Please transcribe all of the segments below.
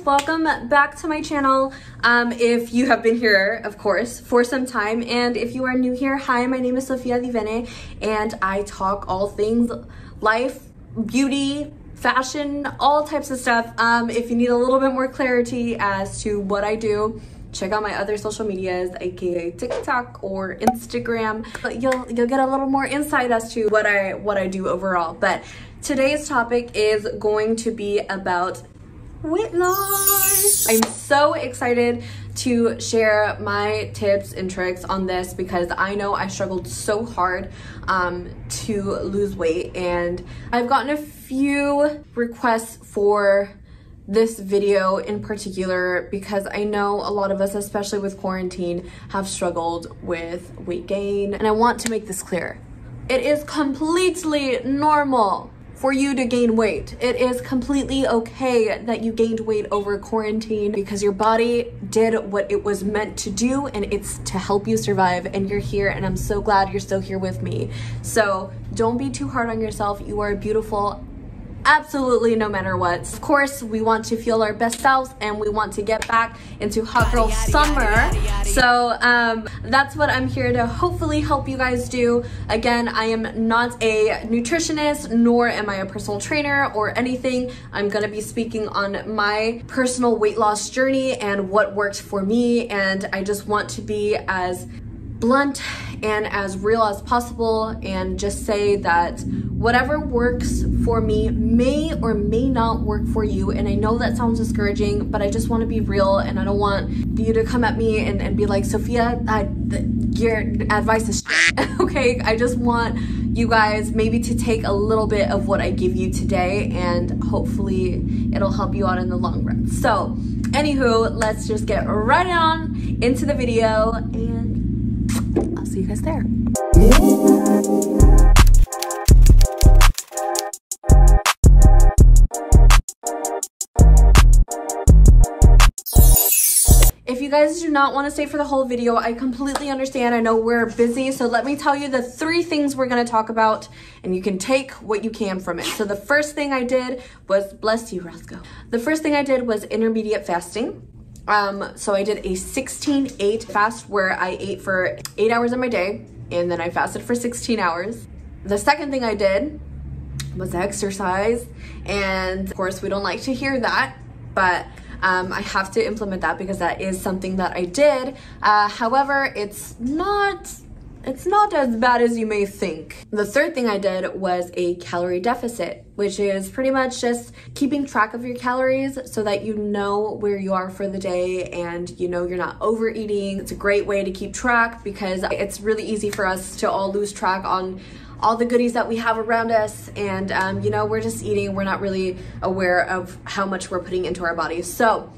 welcome back to my channel. If you have been here, of course, for some time, and if you are new here, hi, my name is Sofia Divene, and I talk all things life, beauty, fashion, all types of stuff. If you need a little bit more clarity as to what I do, check out my other social medias, aka TikTok or Instagram. You'll get a little more insight as to what I do overall. But today's topic is going to be about weight loss. I'm so excited to share my tips and tricks on this because I know I struggled so hard to lose weight, and I've gotten a few requests for this video in particular because I know a lot of us, especially with quarantine, have struggled with weight gain. And I want to make this clear. It is completely normal for you to gain weight. It is completely okay that you gained weight over quarantine because your body did what it was meant to do, and it's to help you survive, and you're here, and I'm so glad you're still here with me. So don't be too hard on yourself. You are beautiful, absolutely, no matter what. Of course, we want to feel our best selves, and we want to get back into hot girl summer. So that's what I'm here to hopefully help you guys do. Again, I am not a nutritionist, nor am I a personal trainer or anything. I'm gonna be speaking on my personal weight loss journey and what worked for me, and I just want to be as blunt and as real as possible and just say that whatever works for me may or may not work for you. And I know that sounds discouraging, but I just want to be real, and I don't want you to come at me and be like, Sophia, your advice is shit. Okay, I just want you guys maybe to take a little bit of what I give you today, and hopefully it'll help you out in the long run. So anywho, let's just get right on into the video, and I'll see you guys there. If you guys do not want to stay for the whole video, I completely understand. I know we're busy, so let me tell you the 3 things we're going to talk about, and you can take what you can from it. So the first thing I did was, bless you, Roscoe. The first thing I did was intermediate fasting. So I did a 16-8 fast where I ate for 8 hours of my day, and then I fasted for 16 hours. The second thing I did was exercise, and of course we don't like to hear that, but I have to implement that because that is something that I did. However, it's not as bad as you may think. The third thing I did was a calorie deficit, which is pretty much just keeping track of your calories so that you know where you are for the day and you know you're not overeating. It's a great way to keep track because it's really easy for us to all lose track on all the goodies that we have around us, and you know, we're just eating, we're not really aware of how much we're putting into our bodies. So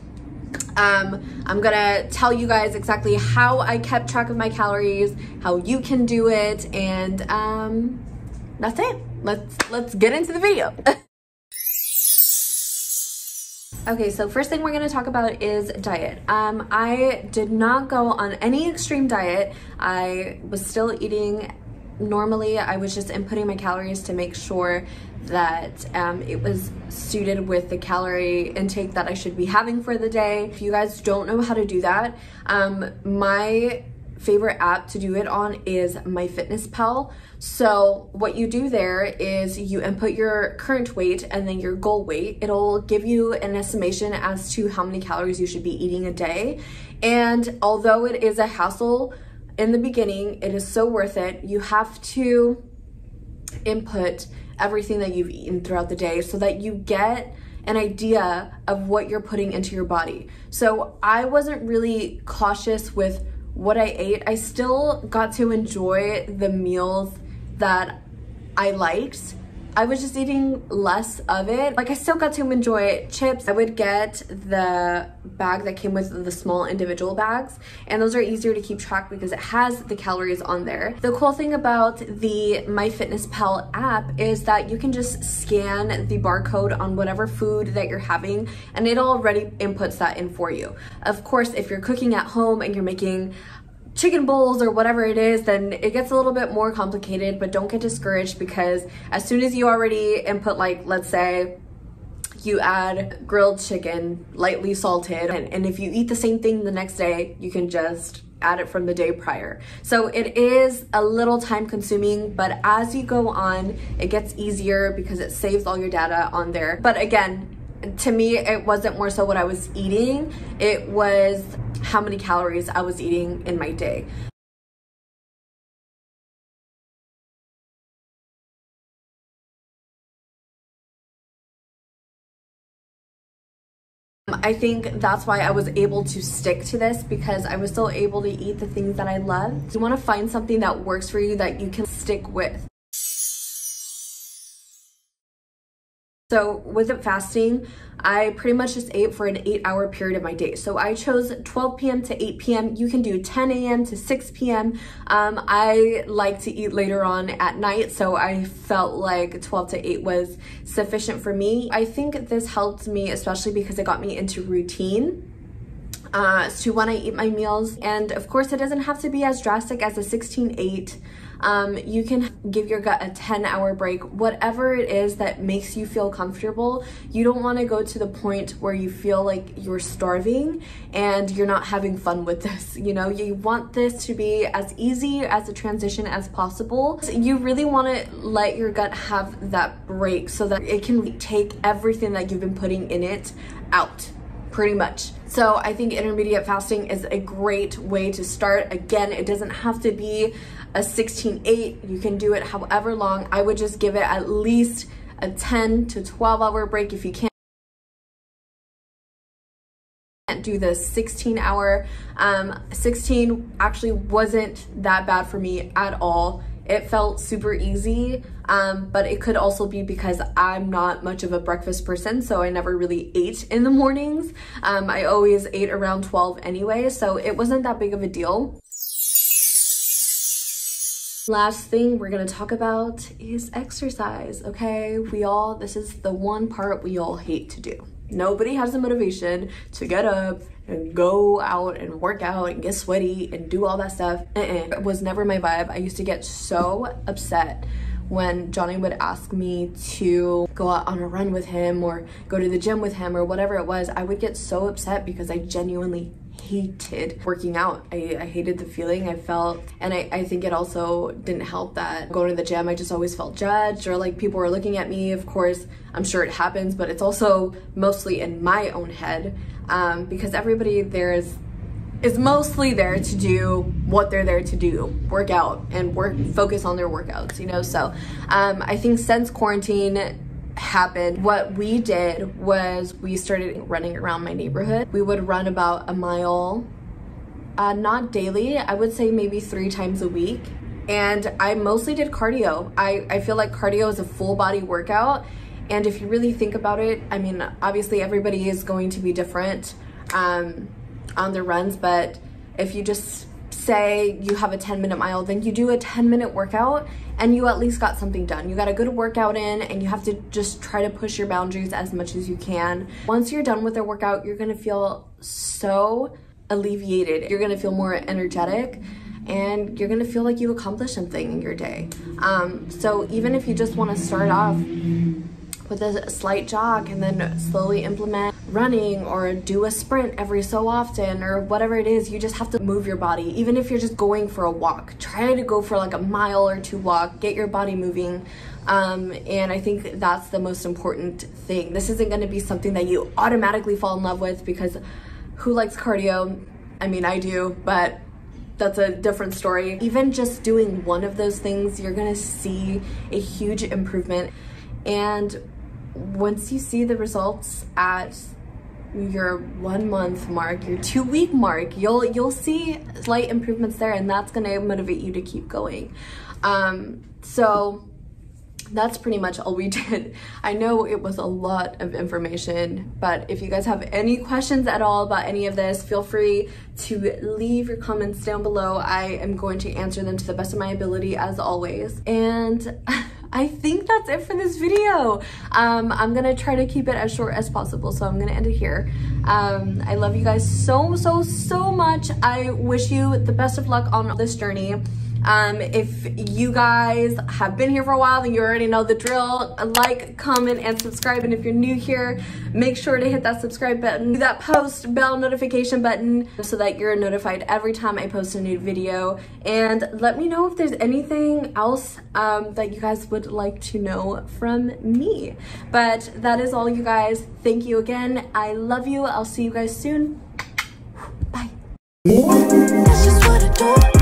I'm gonna tell you guys exactly how I kept track of my calories, how you can do it, and that's it. Let's get into the video. Okay, so first thing we're gonna talk about is diet. I did not go on any extreme diet. I was still eating normally. I was just inputting my calories to make sure that it was suited with the calorie intake that I should be having for the day. If you guys don't know how to do that, my favorite app to do it on is MyFitnessPal. So what you do there is you input your current weight and then your goal weight. It'll give you an estimation as to how many calories you should be eating a day. And although it is a hassle in the beginning, it is so worth it. You have to input everything that you've eaten throughout the day so that you get an idea of what you're putting into your body. So I wasn't really cautious with what I ate. I still got to enjoy the meals that I liked. I was just eating less of it. Like, I still got to enjoy chips. I would get the bag that came with the small individual bags, and those are easier to keep track because it has the calories on there. The cool thing about the MyFitnessPal app is that you can just scan the barcode on whatever food that you're having, and it already inputs that in for you. Of course, if you're cooking at home and you're making chicken bowls or whatever it is, then it gets a little bit more complicated, but don't get discouraged because as soon as you already input, like, let's say you add grilled chicken, lightly salted, and if you eat the same thing the next day, you can just add it from the day prior. So it is a little time consuming, but as you go on, it gets easier because it saves all your data on there. But again, to me, it wasn't more so what I was eating, it was how many calories I was eating in my day. I think that's why I was able to stick to this, because I was still able to eat the things that I love. You want to find something that works for you that you can stick with. So with it fasting, I pretty much just ate for an 8-hour period of my day. So I chose 12 p.m. to 8 p.m. You can do 10 a.m. to 6 p.m. I like to eat later on at night, so I felt like 12 to 8 was sufficient for me. I think this helped me, especially because it got me into routine. So when I eat my meals, and of course it doesn't have to be as drastic as a 16-8. You can give your gut a 10-hour break, whatever it is that makes you feel comfortable. You don't want to go to the point where you feel like you're starving and you're not having fun with this. You know, you want this to be as easy as a transition as possible. So you really want to let your gut have that break so that it can take everything that you've been putting in it out, pretty much. So I think intermediate fasting is a great way to start. Again, it doesn't have to be a 16-8. You can do it however long. I would just give it at least a 10 to 12-hour break if you can't do the 16-hour. 16 actually wasn't that bad for me at all. It felt super easy, but it could also be because I'm not much of a breakfast person, so I never really ate in the mornings. I always ate around 12 anyway, so it wasn't that big of a deal. Last thing we're gonna talk about is exercise, okay? This is the one part we all hate to do. Nobody has the motivation to get up and go out and work out and get sweaty and do all that stuff. It was never my vibe. I used to get so upset when Johnny would ask me to go out on a run with him or go to the gym with him or whatever it was. I would get so upset because I genuinely hated working out. I hated the feeling I felt, and I think it also didn't help that going to the gym, I just always felt judged, or like people were looking at me. Of course, I'm sure it happens, but it's also mostly in my own head, because everybody there is mostly there to do what they're there to do, work out and focus on their workouts, you know? So I think since quarantine happened, what we did was we started running around my neighborhood. We would run about a mile, not daily, I would say maybe 3 times a week. And I mostly did cardio. I feel like cardio is a full body workout. And if you really think about it, I mean, obviously everybody is going to be different on their runs, but if you just say you have a 10-minute mile, then you do a 10-minute workout and you at least got something done. You got a good workout in, and you have to just try to push your boundaries as much as you can. Once you're done with the workout, you're gonna feel so alleviated. You're gonna feel more energetic, and you're gonna feel like you accomplished something in your day. So even if you just wanna start off with a slight jog and then slowly implement running or do a sprint every so often or whatever it is, you just have to move your body. Even if you're just going for a walk, try to go for like a mile or 2 walk, get your body moving. And I think that's the most important thing. This isn't going to be something that you automatically fall in love with, because who likes cardio? I mean, I do, but that's a different story. Even just doing one of those things, you're going to see a huge improvement. And once you see the results at your 1 month mark, your 2 week mark, you'll see slight improvements there, and that's gonna motivate you to keep going. So that's pretty much all we did. I know it was a lot of information, but if you guys have any questions at all about any of this, feel free to leave your comments down below. I am going to answer them to the best of my ability, as always. And I think that's it for this video. I'm gonna try to keep it as short as possible, so I'm gonna end it here. I love you guys so much. I wish you the best of luck on this journey. If you guys have been here for a while, then you already know the drill. Like, comment, and subscribe. And if you're new here, make sure to hit that subscribe button, that post bell notification button so that you're notified every time I post a new video. And let me know if there's anything else that you guys would like to know from me. But that is all, you guys. Thank you again. I love you. I'll see you guys soon. Bye. That's just what I do.